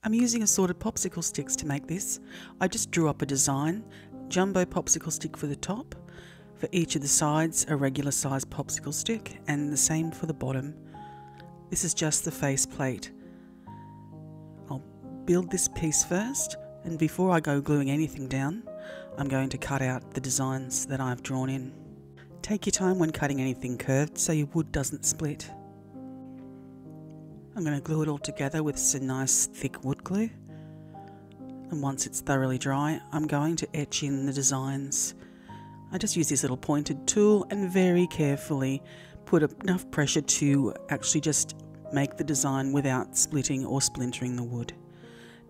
I'm using assorted popsicle sticks to make this. I just drew up a design, jumbo popsicle stick for the top, for each of the sides a regular sized popsicle stick, and the same for the bottom. This is just the face plate. I'll build this piece first, and before I go gluing anything down, I'm going to cut out the designs that I've drawn in. Take your time when cutting anything curved so your wood doesn't split. I'm going to glue it all together with some nice thick wood glue, and once it's thoroughly dry I'm going to etch in the designs. I just use this little pointed tool and very carefully put enough pressure to actually just make the design without splitting or splintering the wood.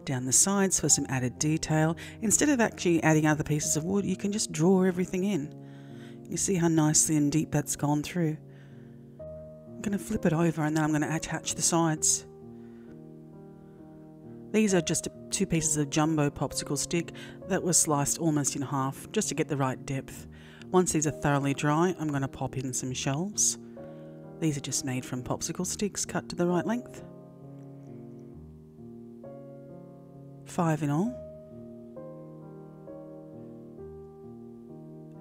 Down the sides for some added detail. Instead of actually adding other pieces of wood, you can just draw everything in. You see how nicely and deep that's gone through. I'm going to flip it over and then I'm going to attach the sides. These are just 2 pieces of jumbo popsicle stick that were sliced almost in half just to get the right depth. Once these are thoroughly dry, I'm going to pop in some shelves. These are just made from popsicle sticks cut to the right length. 5 in all.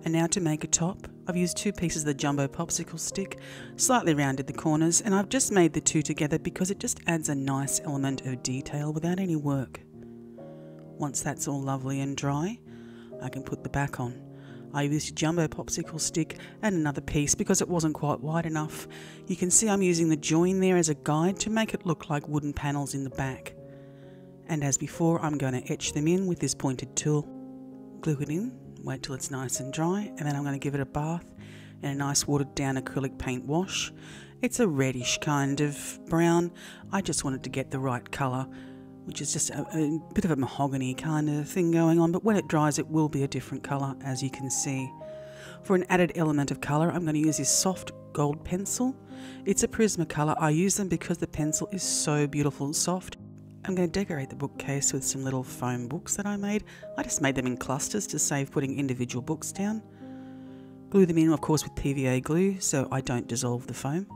And now to make a top, I've used 2 pieces of the jumbo popsicle stick, slightly rounded the corners, and I've just made the 2 together because it just adds a nice element of detail without any work. Once that's all lovely and dry, I can put the back on. I used a jumbo popsicle stick and another piece because it wasn't quite wide enough. You can see I'm using the join there as a guide to make it look like wooden panels in the back. And as before, I'm going to etch them in with this pointed tool. Glue it in, wait till it's nice and dry, and then I'm going to give it a bath in a nice watered down acrylic paint wash. It's a reddish kind of brown. I just wanted to get the right colour, which is just a bit of a mahogany kind of thing going on, but when it dries it will be a different colour, as you can see. For an added element of colour, I'm going to use this soft gold pencil. It's a Prismacolor. I use them because the pencil is so beautiful and soft. I'm going to decorate the bookcase with some little foam books that I made. I just made them in clusters to save putting individual books down. Glue them in, of course, with PVA glue so I don't dissolve the foam.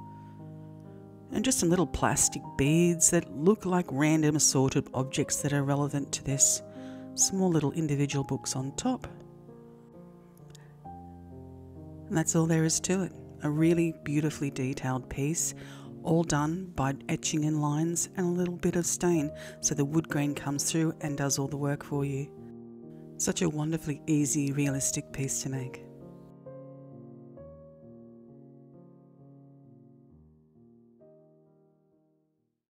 And just some little plastic beads that look like random assorted objects that are relevant to this. Small little individual books on top. And that's all there is to it. A really beautifully detailed piece, all done by etching in lines and a little bit of stain so the wood grain comes through and does all the work for you. Such a wonderfully easy, realistic piece to make.